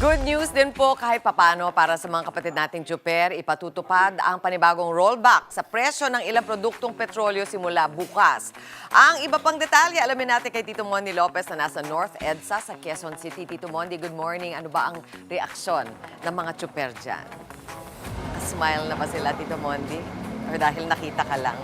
Good news din po kahit papano para sa mga kapatid nating Juper, ipatutupad ang panibagong rollback sa presyo ng ilang produktong petrolyo simula bukas. Ang iba pang detalye, alamin natin kay Tito Mondi Lopez na nasa North EDSA sa Quezon City. Tito Mondi, good morning. Ano ba ang reaksyon ng mga Juper dyan? Smile na ba sila, Tito Mondi? O dahil nakita ka lang?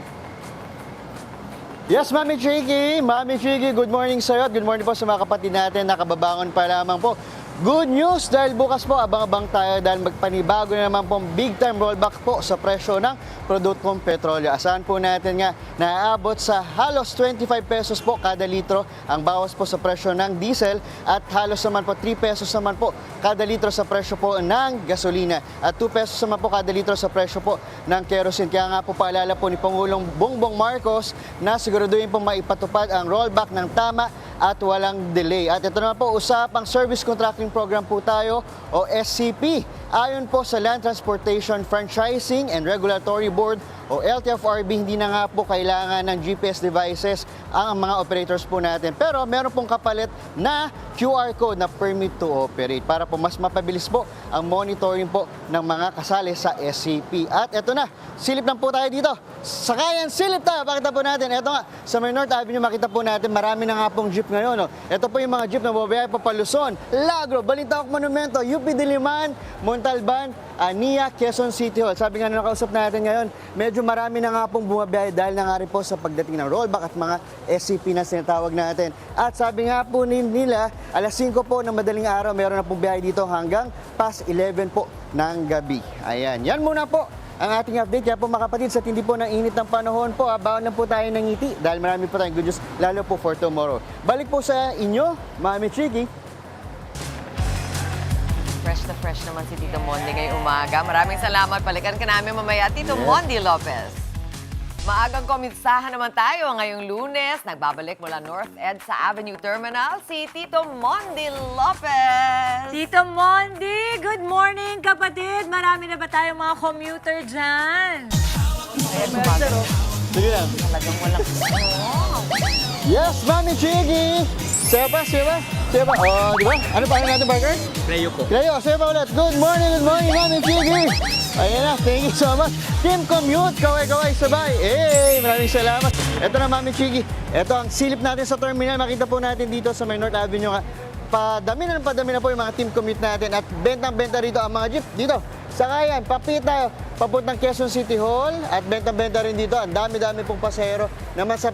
Yes, Mami Chiki. Mami Chiki, good morning sa'yo at good morning po sa mga kapatid natin na kababangon pa lamang po. Good news dahil bukas po abang-abang tayo dahil magpanibago na naman pong big time rollback po sa presyo ng produktong petrolyo. Asahan po natin nga naaabot sa halos 25 pesos po kada litro ang bawas po sa presyo ng diesel at halos naman po 3 pesos naman po kada litro sa presyo po ng gasolina at 2 pesos naman po kada litro sa presyo po ng kerosene. Kaya nga po paalala po ni Pangulong Bongbong Marcos na siguraduhin po maipatupad ang rollback ng tama at walang delay. At ito naman po, usapang Service Contracting Program po tayo o SCP. Ayon po sa Land Transportation Franchising and Regulatory Board o LTFRB, hindi na nga po kailangan ng GPS devices ang mga operators po natin. Pero meron pong kapalit na QR code na permit to operate para po mas mapabilis po ang monitoring po ng mga kasali sa SCP. At ito na, silip lang po tayo dito. Sakayan, silip tayo. Pakita po natin. Ito nga, sa may North Avenue, makita po natin, marami na nga pong jeep ngayon. No? Ito po yung mga jeep na bumabiyahe pa Luzon, Lagro, Balintawak Monumento, UP Diliman, Montalban, Ania, Quezon City Hall. Sabi nga na nakausap natin ngayon, medyo marami na nga pong bumabiyahe dahil na nga rin po sa pagdating ng rollback at mga SCP na sinatawag natin. At sabi nga po nila, alas 5 po ng madaling araw, meron na pong biyahe dito hanggang past 11 po ng gabi. Ayan, yan muna po ang ating update. Kaya po mga kapatid, sa tindi po ng init ng panahon po, baon lang po tayo ng ngiti dahil marami po tayong good news, lalo po for tomorrow. Balik po sa inyo, Mami Chiki. Fresh na fresh naman si Tito Mondi ngayong umaga. Maraming salamat. Balikan ka namin mamaya, Tito Mondi Lopez. Maagang komisahan naman tayo ngayong Lunes. Nagbabalik mula North EDSA Avenue Terminal si Tito Mondi Lopez. Tito Mondi, good morning kapatid. Marami na ba tayong mga commuter dyan? Ayan, umaga. Sige lang. Talagang walang... Yes, Mami Chigi! Sayo pa. Oh, di ba? Ano pa natin, Parker? Cleo po. Cleo, sayo pa ulit. Good morning, Mami Chigi! Ayan na, thank you so much. Team Commute, kaway-kaway, sabay. Maraming salamat. Ito na, Mami Chigi. Ito ang silip natin sa terminal. Makita po natin dito sa may North Avenue. Padami na po yung mga Team Commute natin at bentang-benta rito ang mga jeep dito. Sakayan, papit tayo papuntang Quezon City Hall at bentang-benta rin dito. Ang dami-dami pong pasahero naman sa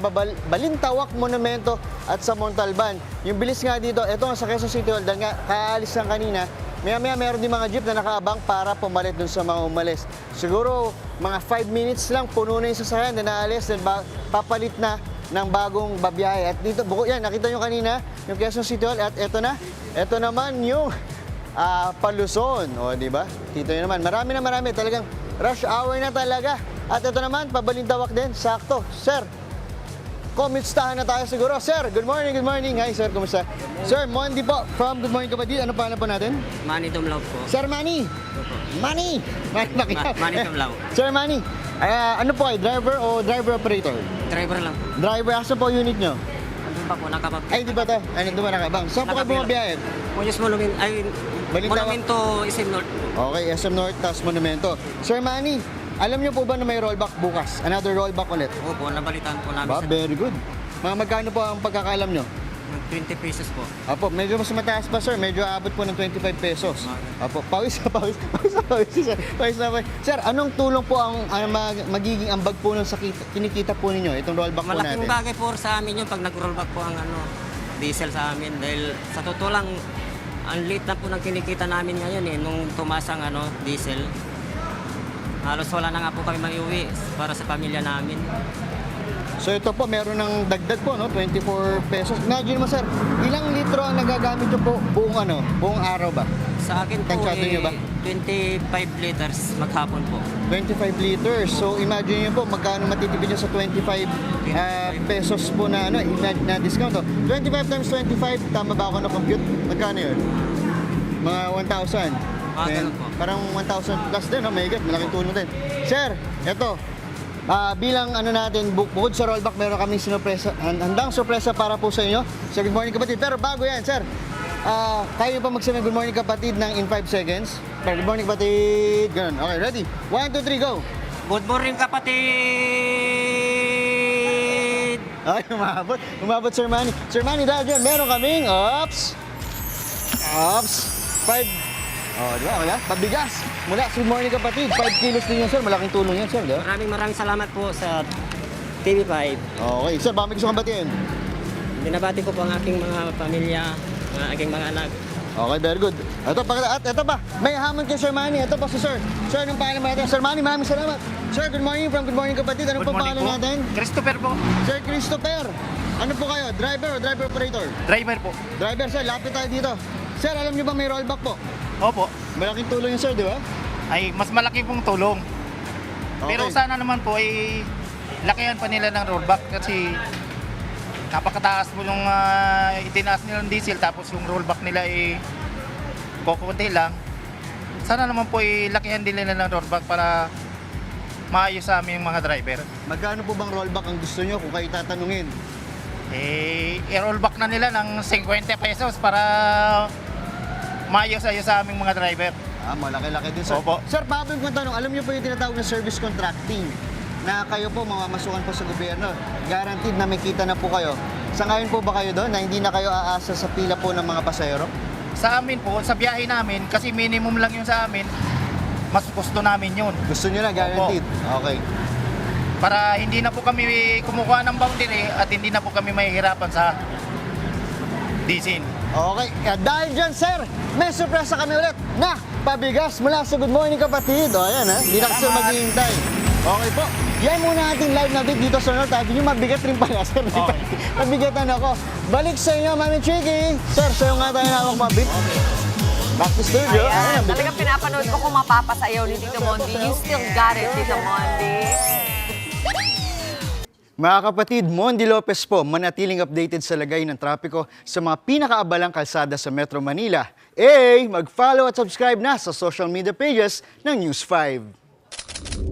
Balintawak Monumento at sa Montalban. Yung bilis nga dito, ito nga sa Quezon City Hall, dahil nga kaalis lang kanina, maya-maya meron din mga jeep na nakaabang para pumalit dun sa mga umalis. Siguro mga 5 minutes lang, puno na yung sasakyan na naalis, then papalit na ng bagong babiyahe. At dito, yan, nakita nyo kanina, yung Quezon City Hall, at ito na, ito naman yung Luzon. O, di ba? Dito yun naman. Marami. Talagang rush hour na talaga. At ito naman, pabalintawak din. Sakto. Sir, commute-stahan na tayo siguro. Sir, good morning. Hi, sir. Kumusta? Sir, Mondi po. From Good Morning Kapatid. Ano pangalan po natin? Manny Dumlaw po. Sir Manny. Manny nakita. Manny Dumlaw. Sir Manny, ano po kayo? Driver o driver operator? Driver lang. Driver. Asa po unit nyo? Andun pa po, nakapag... Ay, di ba ito? Ay, di ba nakabang? Saan po kayo bumabiyahe? Munyos Monumento, ay... Balintawak. Monumento, SM North. Okay, SM North, tas Monumento. Sir Manny, alam niyo po ba na may rollback bukas? Another rollback ulit? Opo, nabalitaan po namin Ba, very good. Mga magkano po ang pagkakalam nyo? 20 pesos po. Apo, medyo mas mataas pa sir. Medyo aabot po ng 25 pesos. Apo, pawis na. Sir, anong tulong po ang magiging ambag po nun sa kinikita po ninyo? Itong rollback po natin. Malaking bagay po sa amin yun pag nag-rollback po ang diesel sa amin. Dahil sa totoo lang, ang late na po ng kinikita namin ngayon nung tumaas ang diesel. Halos wala na nga po kami maiuwi para sa pamilya namin. So ito po, meron ng dagdag po, no? 24 pesos. Imagine mo sir, ilang litro ang nagagamit nyo po buong araw ba? Sa akin po, Tansyado nyo ba? 25 liters maghapon po. 25 liters. So imagine nyo po, magkano matitipid nyo sa 25 pesos po na, na discount. 25 times 25, tama ba ako na-compute? Magkano yun? Mga 1,000. Ganun po. Parang 1,000 plus din, may God, malaking tulong din. Sir, eto, bilang natin, bukod sa rollback, meron kami handang sorpresa para po sa inyo. So good morning kapatid. Pero bago yan, sir, Kaya pa magsabi good morning kapatid ng in 5 seconds? Good morning kapatid. Ganun. Okay, ready? 1, 2, 3, go! Good morning, kapatid! Ay, umabot. Umabot, Sir Manny. Sir Manny, dahil dyan, meron kaming, 5. Oh, di ba? Okay na? Pabigas. Mula, good morning kapatid. 5 kilos din yan, sir. Malaking tulong yan, sir. Di ba? Maraming salamat po sa TV5. Okay, sir, baka may gusto kang batiin. Binabati ko po ang aking mga pamilya, ang aking mga anak. Okay, very good. Ito pa, may hamon kay Sir Manny. Ito pa si Sir. Sir, anong pangalan mo natin? Sir Manny, maraming salamat. Sir, good morning from Good Morning Kapatid. Anong Good po morning pangalan po. natin? Christopher po. Sir Christopher. Ano po kayo? Driver o driver operator? Driver po. Driver, sir, lapit tayo dito. Sir, alam niyo ba may rollback po? Opo. Malaking tulong yun, sir, di ba? Ay, mas malaki pong tulong. Okay. Pero sana naman po ay lakihan pa nila ng rollback kasi napakataas po yung itinaas nila ng diesel tapos yung rollback nila ay kukunti lang. Sana naman po ay lakihan din nila ng rollback para maayos sa aming mga driver. Magkano po bang rollback ang gusto niyo kung kayo tatanungin? I-rollback na nila ng 50 pesos para maayos-ayos sa aming mga driver. Malaki-laki din, sir. Opo. Sir, Pablo, kung tanong, alam niyo po yung tinatawag na service contracting na kayo po mamamasukan po sa gobyerno. Guaranteed na may kita na po kayo. Sangayon po ba kayo doon na hindi na kayo aasa sa pila po ng mga pasahero? Sa amin po, sa biyahe namin, kasi minimum lang yun sa amin, mas gusto namin yun. Gusto niyo na guaranteed? Okay. Para hindi na po kami kumukuha ng boundary at hindi na po kami mahihirapan sa diesel. Okay. Dahil dyan, sir, may surpresa kami ulit na pabigas mula sa Good Morning Kapatid. O, ayan ha. Hindi na kasi Salamat. maghihintay. Okay po. Yan muna ating live na bit dito sa North Avenue. Mabigat rin pala, sir. Okay. Mabigatan ako. Balik sa inyo, Mami Chiki. Sir, sa'yo nga tayo na akong mabit. Back to studio. Ayan, Ayan, talagang pinapanood ko kung mapapasayaw ni Tito Mondi. You still got it, Tito Mondi. Mga kapatid, Mondi Lopez po, manatiling updated sa lagay ng trapiko sa mga pinakaabalang kalsada sa Metro Manila. Mag-follow at subscribe na sa social media pages ng News 5.